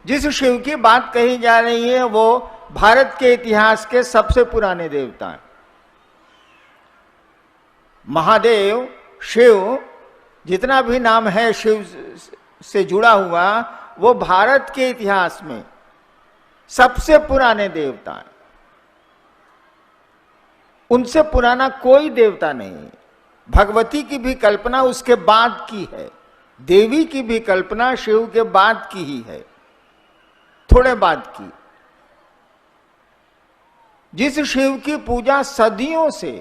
जिस शिव की बात कही जा रही है वो भारत के इतिहास के सबसे पुराने देवता हैं। महादेव, शिव, जितना भी नाम है शिव से जुड़ा हुआ, वो भारत के इतिहास में सबसे पुराने देवता हैं। उनसे पुराना कोई देवता नहीं। भगवती की भी कल्पना उसके बाद की है, देवी की भी कल्पना शिव के बाद की ही है, थोड़े बाद की। जिस शिव की पूजा सदियों से,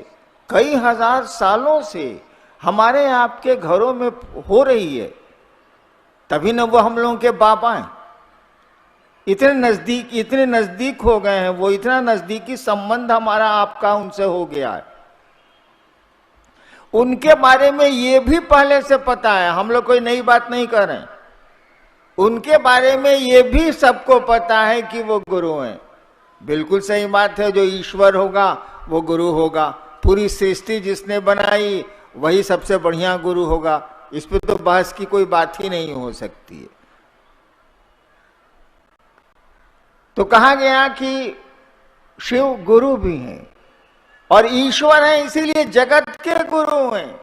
कई हजार सालों से हमारे आपके घरों में हो रही है, तभी न वो हम लोगों के बाबा हैं। इतने नजदीक हो गए हैं वो, इतना नजदीकी संबंध हमारा आपका उनसे हो गया है। उनके बारे में ये भी पहले से पता है, हम लोग कोई नई बात नहीं कर रहे हैं। उनके बारे में ये भी सबको पता है कि वो गुरु हैं। बिल्कुल सही बात है, जो ईश्वर होगा वो गुरु होगा। पूरी सृष्टि जिसने बनाई वही सबसे बढ़िया गुरु होगा। इस पे तो बहस की कोई बात ही नहीं हो सकती है। तो कहा गया कि शिव गुरु भी हैं और ईश्वर हैं, इसीलिए जगत के गुरु हैं।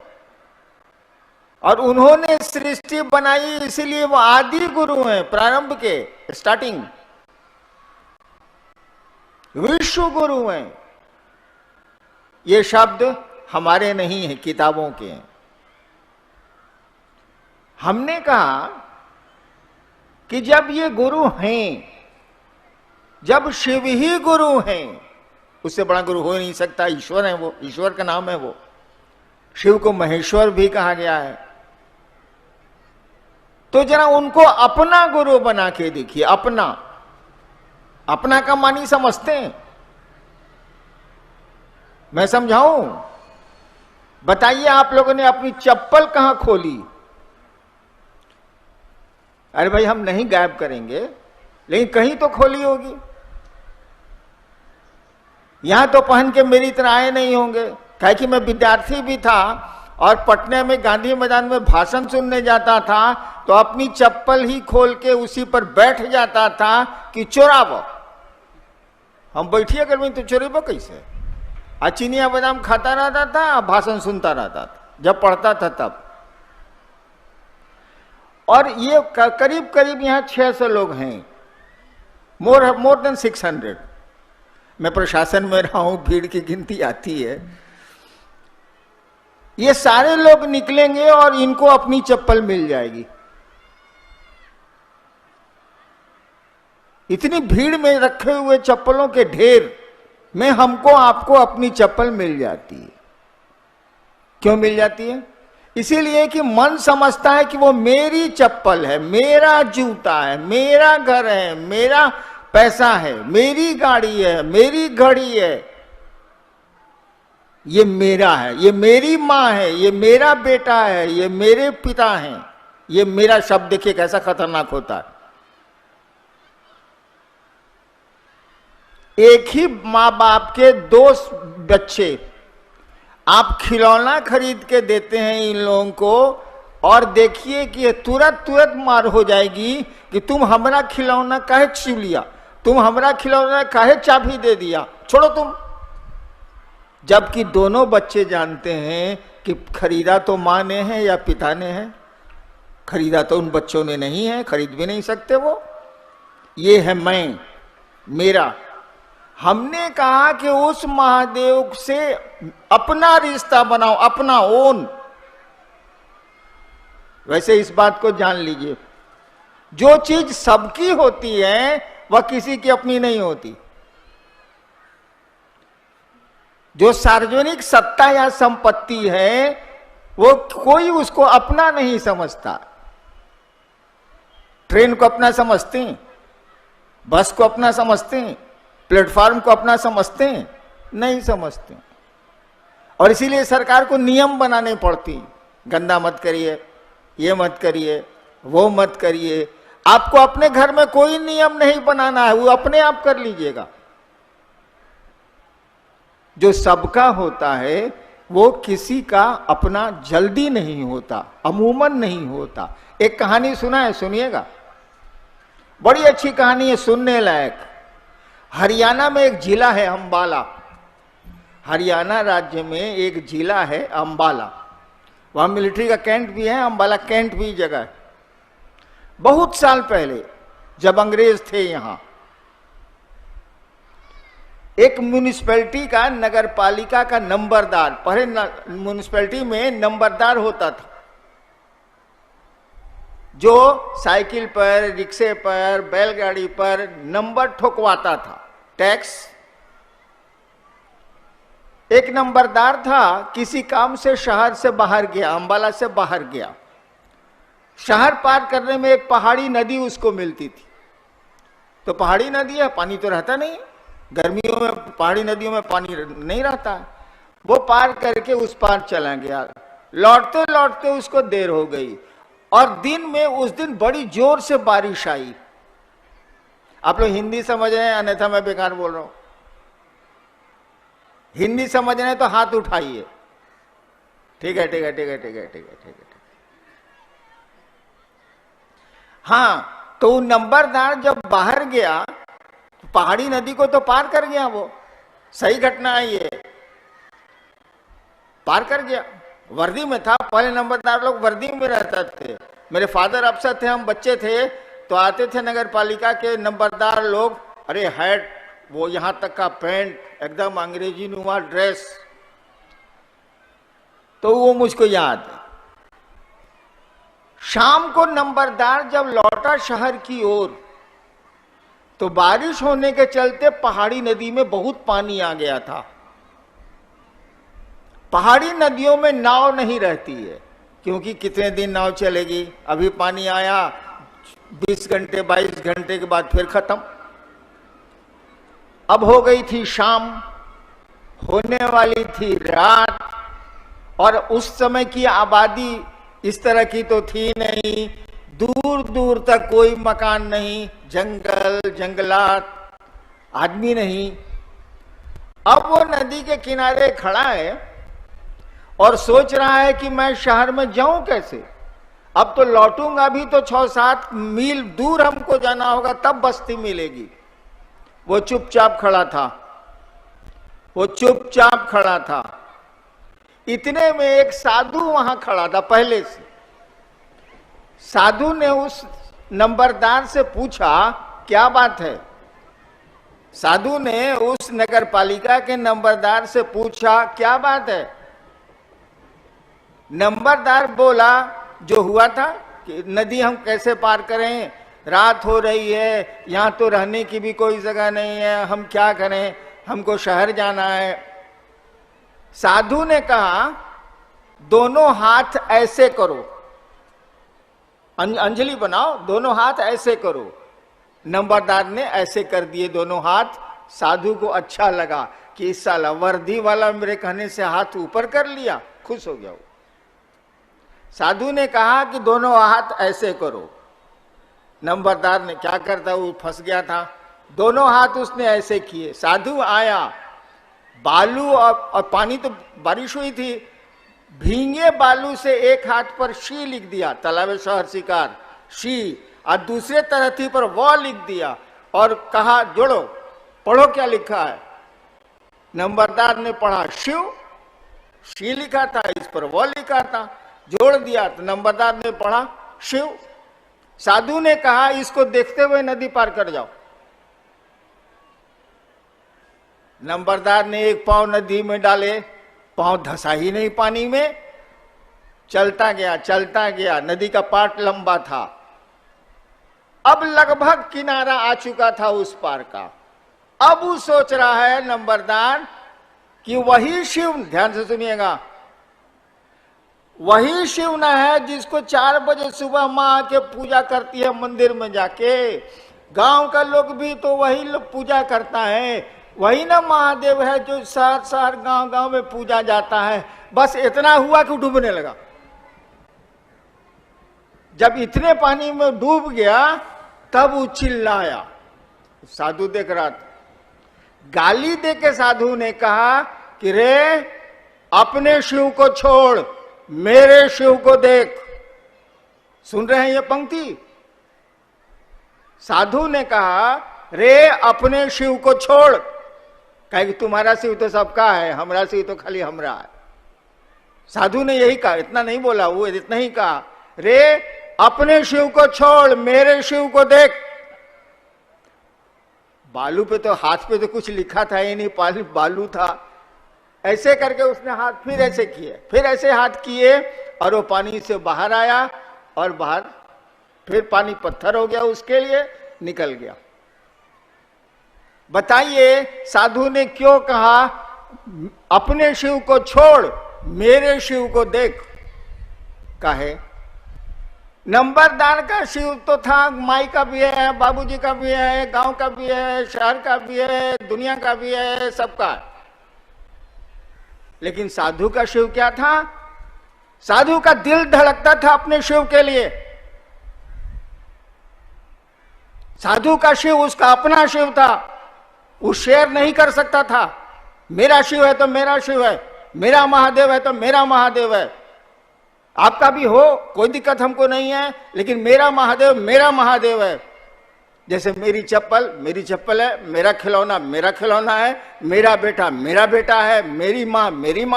और उन्होंने सृष्टि बनाई, इसीलिए वो आदि गुरु हैं, प्रारंभ के, स्टार्टिंग विश्व गुरु हैं। ये शब्द हमारे नहीं है, किताबों के हैं। हमने कहा कि जब ये गुरु हैं, जब शिव ही गुरु हैं, उससे बड़ा गुरु हो ही नहीं सकता। ईश्वर है वो, ईश्वर का नाम है वो। शिव को महेश्वर भी कहा गया है। तो जरा उनको अपना गुरु बना के देखिए। अपना, अपना का मानी समझते हैं? मैं समझाऊं? बताइए, आप लोगों ने अपनी चप्पल कहां खोली? अरे भाई, हम नहीं गायब करेंगे, लेकिन कहीं तो खोली होगी। यहां तो पहन के मेरी तरह आए नहीं होंगे, क्या कि मैं विद्यार्थी भी था और पटना में गांधी मैदान में भाषण सुनने जाता था तो अपनी चप्पल ही खोल के उसी पर बैठ जाता था कि चोरावो। हम बैठिए अगर मैं तो चोरेबो कैसे? चिनिया बादाम खाता रहता था, भाषण सुनता रहता था जब पढ़ता था तब। और ये करीब करीब यहाँ 600 लोग हैं, मोर देन 600। मैं प्रशासन में रहा हूं, भीड़ की गिनती आती है। ये सारे लोग निकलेंगे और इनको अपनी चप्पल मिल जाएगी। इतनी भीड़ में रखे हुए चप्पलों के ढेर में हमको आपको अपनी चप्पल मिल जाती है। क्यों मिल जाती है? इसीलिए कि मन समझता है कि वो मेरी चप्पल है, मेरा जूता है, मेरा घर है, मेरा पैसा है, मेरी गाड़ी है, मेरी घड़ी है, ये मेरा है, ये मेरी माँ है, ये मेरा बेटा है, ये मेरे पिता हैं, ये मेरा। शब्द देखिए कैसा खतरनाक होता है। एक ही माँ बाप के 2 बच्चे, आप खिलौना खरीद के देते हैं इन लोगों को और देखिए कि ये तुरंत मार हो जाएगी कि तुम हमारा खिलौना काहे छीन लिया, तुम हमारा खिलौना काहे चाबी दे दिया, छोड़ो तुम। जबकि दोनों बच्चे जानते हैं कि खरीदा तो माँ ने है या पिता ने है, खरीदा तो उन बच्चों ने नहीं है, खरीद भी नहीं सकते वो। ये है मैं, मेरा। हमने कहा कि उस महादेव से अपना रिश्ता बनाओ, अपना ओन। वैसे इस बात को जान लीजिए, जो चीज सबकी होती है वह किसी की अपनी नहीं होती। जो सार्वजनिक सत्ता या संपत्ति है वो कोई उसको अपना नहीं समझता। ट्रेन को अपना समझते हैं, बस को अपना समझते हैं, प्लेटफॉर्म को अपना समझते हैं? नहीं समझते। और इसीलिए सरकार को नियम बनाने पड़ती, गंदा मत करिए, ये मत करिए, वो मत करिए। आपको अपने घर में कोई नियम नहीं बनाना है, वो अपने आप कर लीजिएगा। जो सबका होता है वो किसी का अपना जल्दी नहीं होता, अमूमन नहीं होता। एक कहानी सुना है, सुनिएगा। बड़ी अच्छी कहानी है, सुनने लायक। हरियाणा में एक जिला है अंबाला, हरियाणा राज्य में एक जिला है अंबाला, वहां मिलिट्री का कैंट भी है, अंबाला कैंट भी जगह है। बहुत साल पहले जब अंग्रेज थे यहां, एक म्यूनिसिपैलिटी का, नगर पालिका का नंबरदार, पहले म्यूनिसिपैलिटी में नंबरदार होता था जो साइकिल पर, रिक्शे पर, बैलगाड़ी पर नंबर ठोकवाता था, टैक्स। एक नंबरदार था, किसी काम से शहर से बाहर गया, अंबाला से बाहर गया। शहर पार करने में एक पहाड़ी नदी उसको मिलती थी। तो पहाड़ी नदी है, पानी तो रहता नहीं, गर्मियों में पहाड़ी नदियों में पानी नहीं रहता है। वो पार करके उस पार चला गया। लौटते लौटते उसको देर हो गई और दिन में उस दिन बड़ी जोर से बारिश आई। आप लोग हिंदी समझ रहे हैं, अन्यथा मैं बेकार बोल रहा हूं। हिंदी समझ रहे हैं तो हाथ उठाइए। ठीक है, ठीक है, ठीक है, ठीक है, ठीक है, ठीक है। हाँ, तो नंबरदार जब बाहर गया, पहाड़ी नदी को तो पार कर गया, वो सही घटना है, ये पार कर गया। वर्दी में था, पहले नंबरदार लोग वर्दी में रहते थे। मेरे फादर अफसर थे, हम बच्चे थे तो आते थे नगर पालिका के नंबरदार लोग, अरे हैट, वो यहां तक का पैंट, एकदम अंग्रेजी नुमा ड्रेस। तो वो मुझको याद है। शाम को नंबरदार जब लौटा शहर की ओर, तो बारिश होने के चलते पहाड़ी नदी में बहुत पानी आ गया था। पहाड़ी नदियों में नाव नहीं रहती है, क्योंकि कितने दिन नाव चलेगी। अभी पानी आया, 20 घंटे 22 घंटे के बाद फिर खत्म। अब हो गई थी शाम, होने वाली थी रात, और उस समय की आबादी इस तरह की तो थी नहीं, दूर दूर तक कोई मकान नहीं, जंगल जंगलात, आदमी नहीं। अब वो नदी के किनारे खड़ा है और सोच रहा है कि मैं शहर में जाऊं कैसे। अब तो लौटूंगा भी तो 6-7 मील दूर हमको जाना होगा, तब बस्ती मिलेगी। वो चुपचाप खड़ा था, वो चुपचाप खड़ा था। इतने में एक साधु वहां खड़ा था पहले से। साधु ने उस नंबरदार से पूछा, क्या बात है। साधु ने उस नगर पालिका के नंबरदार से पूछा, क्या बात है। नंबरदार बोला जो हुआ था कि नदी हम कैसे पार करें, रात हो रही है, यहां तो रहने की भी कोई जगह नहीं है, हम क्या करें, हमको शहर जाना है। साधु ने कहा, दोनों हाथ ऐसे करो, अंजलि बनाओ, दोनों हाथ ऐसे करो। नंबरदार ने ऐसे कर दिए दोनों हाथ। साधु को अच्छा लगा कि इस साला वर्दी वाला मेरे कहने से हाथ ऊपर कर लिया, खुश हो गया वो। साधु ने कहा कि दोनों हाथ ऐसे करो। नंबरदार ने क्या करता, वो फंस गया था। दोनों हाथ उसने ऐसे किए। साधु आया, बालू और पानी, तो बारिश हुई थी, भींगे बालू से एक हाथ पर शी लिख दिया, तालाब शहर शिकार शी, और दूसरे तरथी पर वो लिख दिया और कहा जोड़ो, पढ़ो क्या लिखा है। नंबरदार ने पढ़ा, शिव, शी लिखा था, इस पर वो लिखा था, जोड़ दिया तो नंबरदार ने पढ़ा शिव। साधु ने कहा, इसको देखते हुए नदी पार कर जाओ। नंबरदार ने एक पांव नदी में डाले, पांव धंसा ही नहीं पानी में, चलता गया चलता गया। नदी का पाट लंबा था, अब लगभग किनारा आ चुका था उस पार का। अब वो सोच रहा है नंबरदार कि वही शिव, ध्यान से सुनिएगा, वही शिव न है जिसको 4 बजे सुबह माँ आके पूजा करती है मंदिर में जाके। गांव का लोग भी तो वही लोग पूजा करता है, वही ना महादेव है जो शहर शहर गांव गांव में पूजा जाता है। बस इतना हुआ कि डूबने लगा। जब इतने पानी में डूब गया तब वो चिल्लाया। साधु देख रहा था, गाली दे के साधु ने कहा कि रे, अपने शिव को छोड़, मेरे शिव को देख। सुन रहे हैं ये पंक्ति? साधु ने कहा, रे अपने शिव को छोड़, कहे कि तुम्हारा शिव तो सबका है, हमारा शिव तो खाली हमरा है। साधु ने यही कहा, इतना नहीं बोला, वो इतना ही कहा, रे अपने शिव को छोड़, मेरे शिव को देख। बालू पे तो, हाथ पे तो कुछ लिखा था ही नहीं, बालू था। ऐसे करके उसने हाथ फिर ऐसे किए, फिर ऐसे हाथ किए, और वो पानी से बाहर आया, और बाहर फिर पानी पत्थर हो गया, उसके लिए निकल गया। बताइए साधु ने क्यों कहा अपने शिव को छोड़, मेरे शिव को देख? काहे? नंबरदार का शिव तो था, माई का भी है, बाबूजी का भी है, गांव का भी है, शहर का भी है, दुनिया का भी है, सबका। लेकिन साधु का शिव क्या था? साधु का दिल धड़कता था अपने शिव के लिए। साधु का शिव उसका अपना शिव था, वो शेयर नहीं कर सकता था। मेरा शिव है तो मेरा शिव है, मेरा महादेव है तो मेरा महादेव है। आपका भी हो, कोई दिक्कत हमको नहीं है, लेकिन मेरा महादेव है। जैसे मेरी चप्पल है, मेरा खिलौना है, मेरा बेटा है, मेरी माँ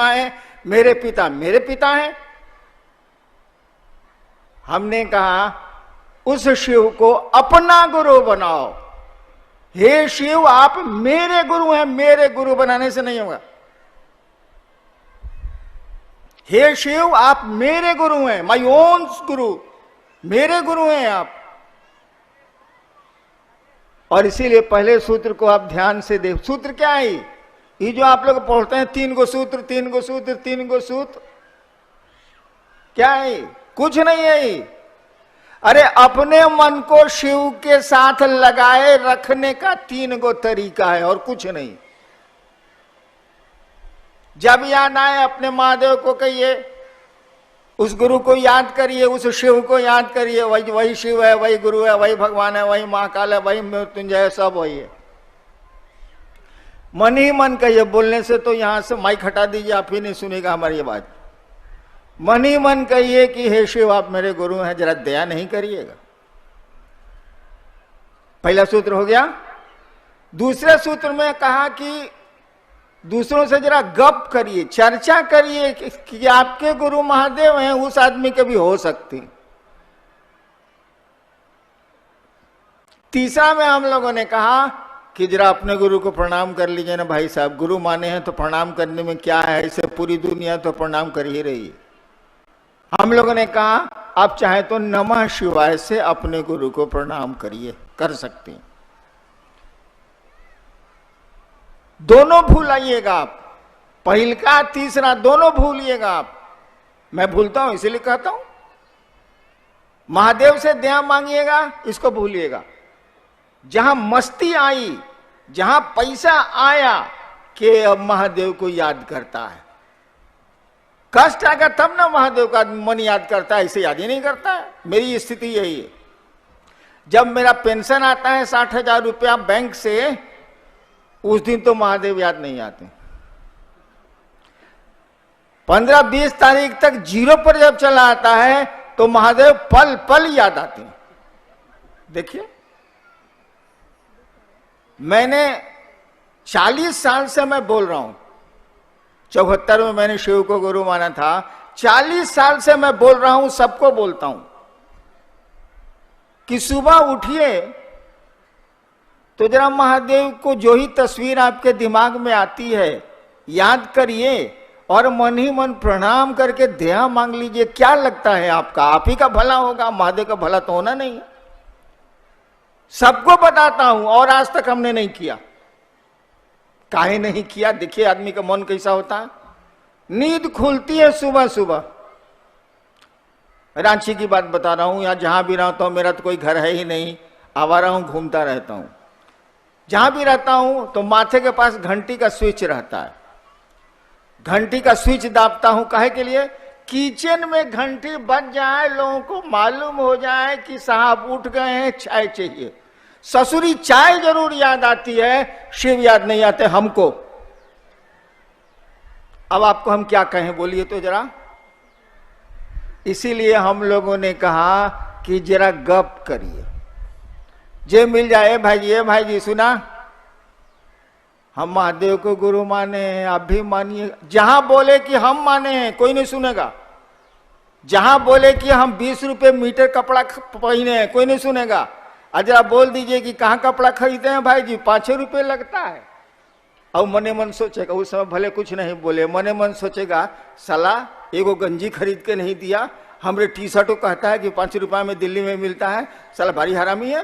है, मेरे पिता हैं। हमने कहा उस शिव को अपना गुरु बनाओ। हे शिव, आप मेरे गुरु हैं, मेरे गुरु बनाने से नहीं होगा। हे शिव, आप मेरे गुरु हैं, माई ओन गुरु, मेरे गुरु हैं आप। और इसीलिए पहले सूत्र को आप ध्यान से देख। सूत्र क्या है? ये जो आप लोग पढ़ते हैं, 3 गो सूत्र, क्या है? कुछ नहीं है। अरे अपने मन को शिव के साथ लगाए रखने का 3 गो तरीका है, और कुछ नहीं। जब याद आए अपने महादेव को कहिए, उस गुरु को याद करिए, उस शिव को याद करिए। वही शिव है, वही गुरु है, वही भगवान है, वही महाकाल है, वही मृत्युंजय है, सब वही है। मन ही मन कहिए। बोलने से तो यहां से माइक हटा दीजिए, आप ही नहीं सुनेगा हमारी ये बात। मन ही मन कहिए कि हे शिव, आप मेरे गुरु हैं, जरा दया नहीं करिएगा। पहला सूत्र हो गया। दूसरे सूत्र में कहा कि दूसरों से जरा गप करिए, चर्चा करिए कि आपके गुरु महादेव हैं, उस आदमी के भी हो सकती। तीसरा में हम लोगों ने कहा कि जरा अपने गुरु को प्रणाम कर लीजिए ना भाई साहब। गुरु माने हैं तो प्रणाम करने में क्या है, इसे पूरी दुनिया तो प्रणाम कर ही रही है। हम लोगों ने कहा आप चाहे तो नमः शिवाय से अपने गुरु को प्रणाम करिए, कर सकते हैं। दोनों भूल आइएगा आप, पहिलका तीसरा दोनों भूलिएगा आप। मैं भूलता हूं इसीलिए कहता हूं, महादेव से दया मांगिएगा, इसको भूलिएगा। जहां मस्ती आई, जहां पैसा आया, कि अब महादेव को याद करता है। कष्ट आएगा तब ना महादेव का मन याद करता है, इसे याद ही नहीं करता है। मेरी स्थिति यही है। जब मेरा पेंशन आता है 60,000 रुपया बैंक से, उस दिन तो महादेव याद नहीं आते। 15-20 तारीख तक जीरो पर जब चला आता है तो महादेव पल पल याद आते हैं। देखिए, मैंने 40 साल से मैं बोल रहा हूं, 74 में मैंने शिव को गुरु माना था। 40 साल से मैं बोल रहा हूं, सबको बोलता हूं कि सुबह उठिए तो जरा महादेव को जो ही तस्वीर आपके दिमाग में आती है याद करिए, और मन ही मन प्रणाम करके दया मांग लीजिए। क्या लगता है आपका, आप ही का भला होगा, महादेव का भला तो होना नहीं है। सबको बताता हूं, और आज तक हमने नहीं किया। काहे नहीं किया? देखिए आदमी का मन कैसा होता है। नींद खुलती है सुबह सुबह। रांची की बात बता रहा हूं, या जहां भी रहता हूं, मेरा तो कोई घर है ही नहीं, आवारा हूं, घूमता रहता हूं। जहां भी रहता हूं तो माथे के पास घंटी का स्विच रहता है। घंटी का स्विच दाबता हूं, काहे के लिए? किचन में घंटी बज जाए, लोगों को मालूम हो जाए कि साहब उठ गए हैं, चाय चाहिए। ससुरी चाय जरूर याद आती है, शिव याद नहीं आते हमको। अब आपको हम क्या कहें, बोलिए तो जरा। इसीलिए हम लोगों ने कहा कि जरा गप करिए। जे मिल जाए भाई जी सुना, हम महादेव को गुरु माने हैं, आप भी मानिए। जहां बोले कि हम माने हैं कोई नहीं सुनेगा, जहां बोले कि हम 20 रुपए मीटर कपड़ा पहने हैं कोई नहीं सुनेगा। अगर आप बोल दीजिए कि कहाँ कपड़ा खरीदे हैं भाई जी, 5 रुपए लगता है, और मने मन सोचेगा, उस समय भले कुछ नहीं बोले, मने मन सोचेगा साला एगो गंजी खरीद के नहीं दिया, हमरे टी शर्टों कहता है कि 5 रुपया में दिल्ली में मिलता है, साला भारी हरामी है।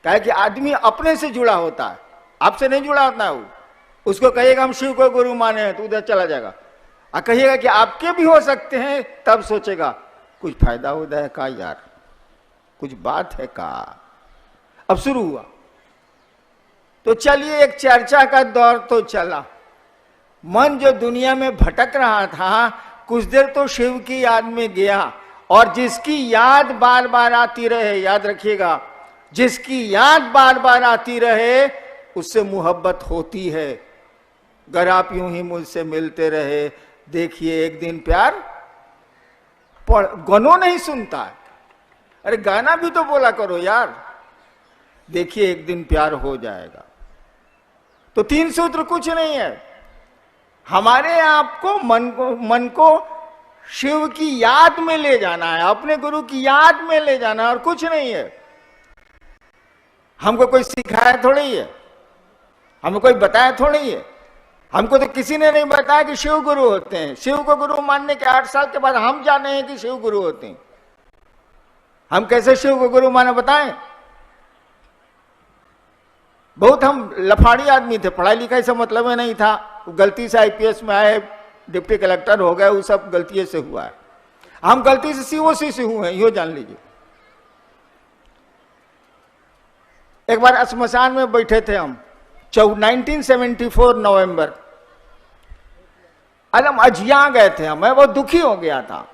कहे कि आदमी अपने से जुड़ा होता है, आपसे नहीं जुड़ा होता है। वो उसको कहिएगा हम शिव को गुरु माने हैं तो उधर चला जाएगा, और कहिएगा कि आपके भी हो सकते हैं, तब सोचेगा कुछ फायदा होता है का यार, कुछ बात है का। अब शुरू हुआ तो चलिए एक चर्चा का दौर तो चला। मन जो दुनिया में भटक रहा था कुछ देर तो शिव की याद में गया, और जिसकी याद बार बार आती रहे, याद रखिएगा, जिसकी याद बार बार आती रहे उससे मोहब्बत होती है। अगर आप यूं ही मुझसे मिलते रहे, देखिए एक दिन प्यार गनों नहीं सुनता है, अरे गाना भी तो बोला करो यार, देखिए एक दिन प्यार हो जाएगा। तो 3 सूत्र कुछ नहीं है, हमारे आपको मन को शिव की याद में ले जाना है, अपने गुरु की याद में ले जाना है, और कुछ नहीं है। हमको कोई सिखाया थोड़ी है, हमको कोई बताया थोड़ी है, हमको तो किसी ने नहीं बताया कि शिव गुरु होते हैं। शिव को गुरु मानने के 8 साल के बाद हम जाने हैं कि शिव गुरु होते हैं। हम कैसे शिव को गुरु माने बताएं? बहुत हम लफाड़ी आदमी थे, पढ़ाई लिखाई से मतलब में नहीं था, गलती से आईपीएस में आए, डिप्टी कलेक्टर हो गए, वो सब गलती से हुआ है। हम गलती से सीओसी से हुए हैं, यो जान लीजिए। एक बार श्मशान में बैठे थे हम, 1974 नवंबर, अलम अजिया गए थे हम, मैं बहुत दुखी हो गया था।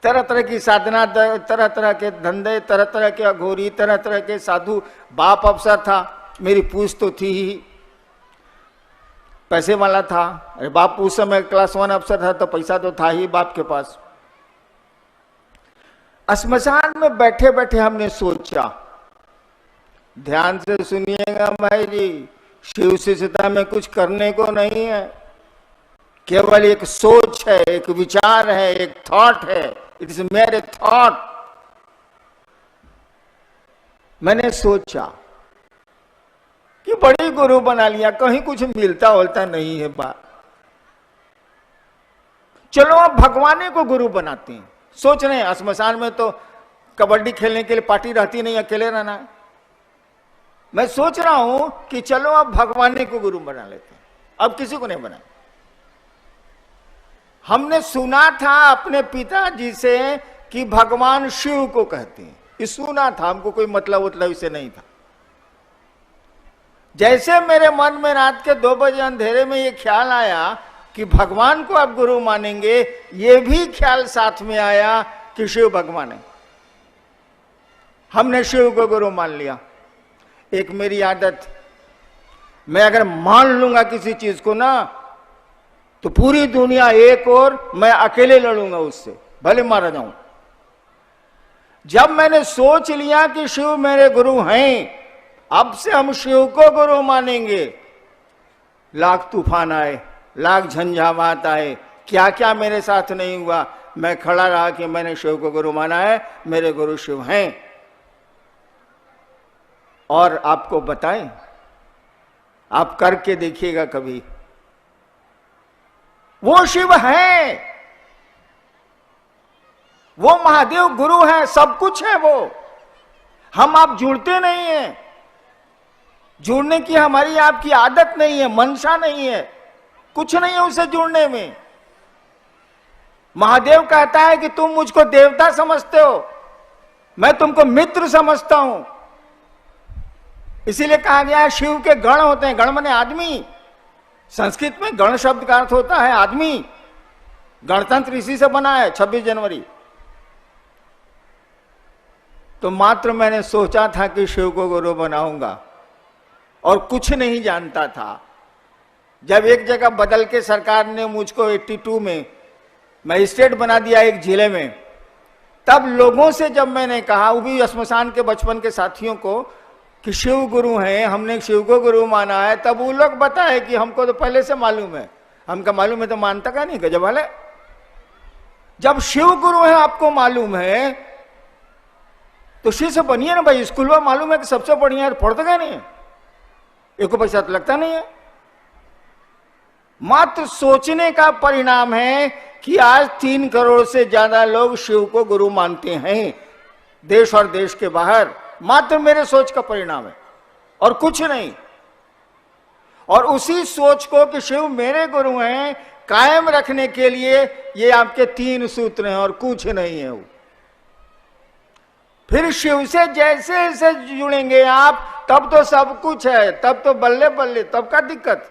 तरह तरह की साधना, तरह तरह के धंधे, तरह तरह के अघोरी, तरह तरह के साधु। बाप अफसर था, मेरी पूछ तो थी ही, पैसे वाला था। अरे बाप उस समय क्लास 1 अफसर था तो पैसा तो था ही बाप के पास। श्मशान में बैठे बैठे हमने सोचा, ध्यान से सुनिएगा भाई जी, शिव शिष्यता में कुछ करने को नहीं है, केवल एक सोच है, एक विचार है, एक थॉट है, इट इज मेरे थॉट। मैंने सोचा कि बड़ी गुरु बना लिया, कहीं कुछ मिलता होता नहीं है बात, चलो अब भगवान को गुरु बनाते हैं। सोच रहे हैं श्मशान में तो कबड्डी खेलने के लिए पार्टी रहती नहीं, अकेले रहना है। मैं सोच रहा हूं कि चलो अब भगवान को गुरु बना लेते हैं, अब किसी को नहीं बनाए। हमने सुना था अपने पिताजी से कि भगवान शिव को कहते हैं, ये सुना था, हमको कोई मतलब इससे नहीं था। जैसे मेरे मन में रात के 2 बजे अंधेरे में ये ख्याल आया कि भगवान को आप गुरु मानेंगे, ये भी ख्याल साथ में आया कि शिव भगवान है। हमने शिव को गुरु मान लिया। एक मेरी आदत, मैं अगर मान लूंगा किसी चीज को ना, तो पूरी दुनिया एक और मैं अकेले लड़ूंगा उससे, भले मारा जाऊं। जब मैंने सोच लिया कि शिव मेरे गुरु हैं, अब से हम शिव को गुरु मानेंगे, लाख तूफान आए, लाख झंझावात आए, क्या क्या मेरे साथ नहीं हुआ, मैं खड़ा रहा कि मैंने शिव को गुरु माना है, मेरे गुरु शिव हैं। और आपको बताएं, आप करके देखिएगा कभी, वो शिव है, वो महादेव गुरु है, सब कुछ है वो। हम आप जुड़ते नहीं हैं, जुड़ने की हमारी आपकी आदत नहीं है, मंशा नहीं है, कुछ नहीं है उससे जुड़ने में। महादेव कहता है कि तुम मुझको देवता समझते हो, मैं तुमको मित्र समझता हूं। इसीलिए कहा गया है शिव के गण होते हैं, गण माने आदमी। संस्कृत में गण शब्द का अर्थ होता है आदमी। गणतंत्र इसी से बना है, 26 जनवरी। तो मात्र मैंने सोचा था कि शिव को गुरु बनाऊंगा, और कुछ नहीं जानता था। जब एक जगह बदल के सरकार ने मुझको 82 में मजिस्ट्रेट बना दिया एक जिले में, तब लोगों से जब मैंने कहा, वो भी श्मशान के बचपन के साथियों को, कि शिव गुरु हैं, हमने शिव को गुरु माना है, तब वो लोग बताए कि हमको तो पहले से मालूम है। हमका मालूम है तो मानता का नहीं, गजब वाले। जब शिव गुरु है आपको मालूम है तो शिष्य बनिए ना भाई। स्कूल में मालूम है कि सबसे बढ़िया है, पढ़ते का नहीं है, एक को पैसा तो लगता नहीं है। मात्र सोचने का परिणाम है कि आज 3 करोड़ से ज्यादा लोग शिव को गुरु मानते हैं, देश और देश के बाहर। मात्र मेरे सोच का परिणाम है और कुछ नहीं। और उसी सोच को कि शिव मेरे गुरु हैं कायम रखने के लिए ये आपके 3 सूत्र हैं और कुछ नहीं है। वो फिर शिव से जैसे जैसे जुड़ेंगे आप, तब तो सब कुछ है, तब तो बल्ले बल्ले, तब का दिक्कत।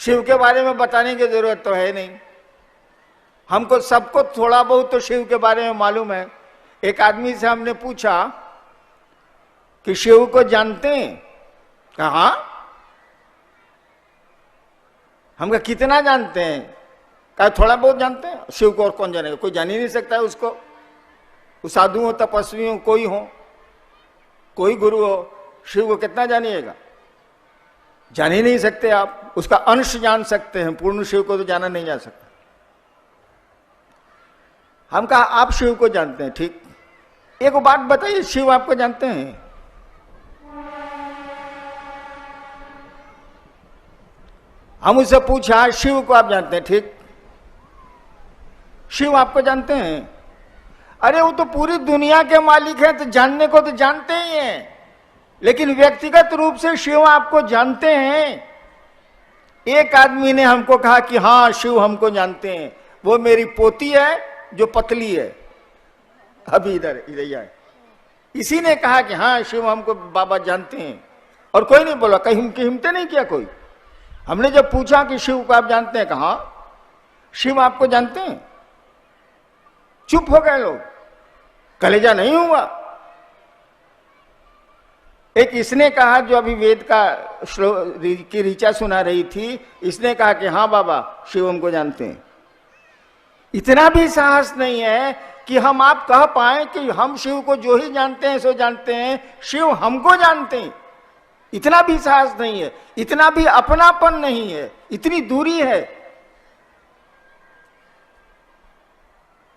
शिव के बारे में बताने की जरूरत तो है नहीं, हमको सबको थोड़ा बहुत तो शिव के बारे में मालूम है। एक आदमी से हमने पूछा कि शिव को जानते हैं? कहा हम कितना जानते हैं? कहा थोड़ा बहुत जानते हैं। शिव को और कौन जानेगा, कोई जान ही नहीं सकता है उसको। वो साधु हो, तपस्वी हो, कोई हो, कोई गुरु हो, शिव को कितना जानिएगा? जान ही नहीं सकते आप। उसका अंश जान सकते हैं, पूर्ण शिव को तो जाना नहीं जा सकता। हम कहा आप शिव को जानते हैं, ठीक। एक बात बताइए, शिव आपको जानते हैं? हम उससे पूछा शिव को आप जानते हैं, ठीक। शिव आपको जानते हैं? अरे वो तो पूरी दुनिया के मालिक हैं, तो जानने को तो जानते ही हैं, लेकिन व्यक्तिगत रूप से शिव आपको जानते हैं? एक आदमी ने हमको कहा कि हाँ शिव हमको जानते हैं, वो मेरी पोती है जो पतली है, अभी इधर है। इसी ने कहा कि हाँ शिव हमको बाबा जानते हैं, और कोई नहीं बोला, कहीं हिम्मत नहीं किया कोई। हमने जब पूछा कि शिव को आप जानते हैं, कहा शिव आपको जानते हैं? चुप हो गए लोग, कलेजा नहीं हुआ। एक इसने कहा, जो अभी वेद का की ऋचा सुना रही थी, इसने कहा कि हाँ बाबा शिव हमको जानते हैं। इतना भी साहस नहीं है कि हम आप कह पाए कि हम शिव को जो ही जानते हैं सो जानते हैं, शिव हमको जानते हैं। इतना भी साहस नहीं है, इतना भी अपनापन नहीं है, इतनी दूरी है।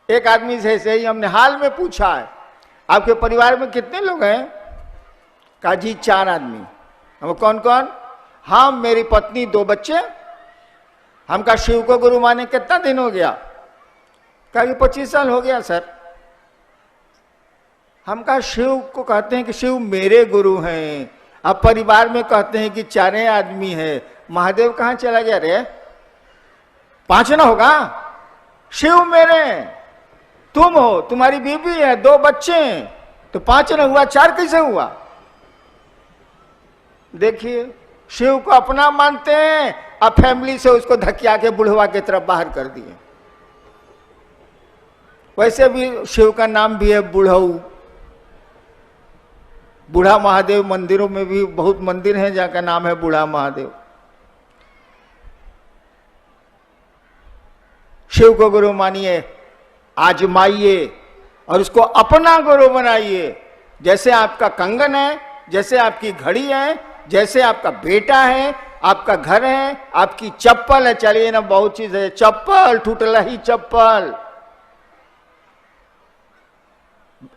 एक आदमी से ऐसे ही हमने हाल में पूछा है, आपके परिवार में कितने लोग हैं? कहा जी 4 आदमी। हम कौन कौन? हाँ मेरी पत्नी, 2 बच्चे। हम कहा शिव को गुरु माने कितना दिन हो गया? कहा कि 25 साल हो गया सर। हम कहा शिव को कहते हैं कि शिव मेरे गुरु हैं, अब परिवार में कहते हैं कि 4 आदमी है, महादेव कहां चला गया रे? 5 ना होगा? शिव मेरे, तुम हो, तुम्हारी बीवी है, 2 बच्चे हैं, तो 5 ना हुआ, 4 कैसे हुआ? देखिए शिव को अपना मानते हैं, अब फैमिली से उसको धकिया के बुढ़वा की तरफ बाहर कर दिए। वैसे भी शिव का नाम भी है बुढ़ऊ, बूढ़ा महादेव। मंदिरों में भी बहुत मंदिर हैं जहाँ का नाम है बूढ़ा महादेव। शिव को गुरु मानिए, आजमाइए और उसको अपना गुरु बनाइए। जैसे आपका कंगन है, जैसे आपकी घड़ी है, जैसे आपका बेटा है, आपका घर है, आपकी चप्पल है। चलिए ना, बहुत चीज है, चप्पल टूटला ही चप्पल।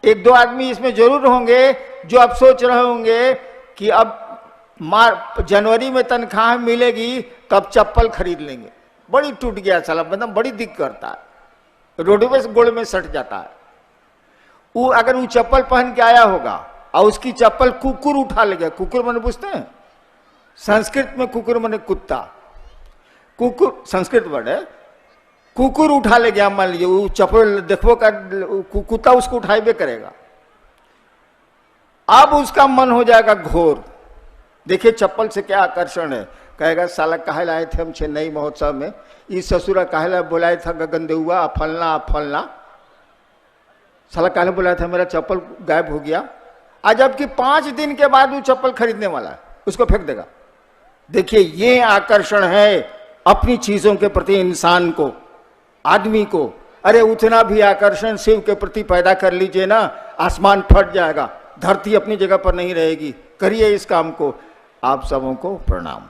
1-2 आदमी इसमें जरूर होंगे जो अब सोच रहे होंगे कि अब जनवरी में तनख्वाह मिलेगी तब चप्पल खरीद लेंगे। बड़ी टूट गया साला, मतलब बड़ी दिक्कत करता है, रोडवे से गोड़ में सट जाता है। वो अगर वो चप्पल पहन के आया होगा और उसकी चप्पल कुकुर उठा ले गया। कुकुर मैंने पूछते हैं संस्कृत में, कुकुर मैंने कुत्ता, कुकुर संस्कृत वर्ड है। कुकुर उठा ले गया, मान लीजिए वो चप्पल देखो का कुत्ता उसको उठाइबे करेगा। अब उसका मन हो जाएगा घोर। देखिए चप्पल से क्या आकर्षण है। कहेगा साला काहे लाए थे हम चेन्नई महोत्सव में, इस ससुरा काहे ला बुलाया था गगनदेहुआ, फलना फलना, साला काहे बुलाया था, मेरा चप्पल गायब हो गया। आज जबकि 5 दिन के बाद वो चप्पल खरीदने वाला है, उसको फेंक देगा। देखिए ये आकर्षण है अपनी चीजों के प्रति इंसान को, आदमी को। अरे उतना भी आकर्षण शिव के प्रति पैदा कर लीजिए ना, आसमान फट जाएगा, धरती अपनी जगह पर नहीं रहेगी। करिए इस काम को। आप सबों को प्रणाम।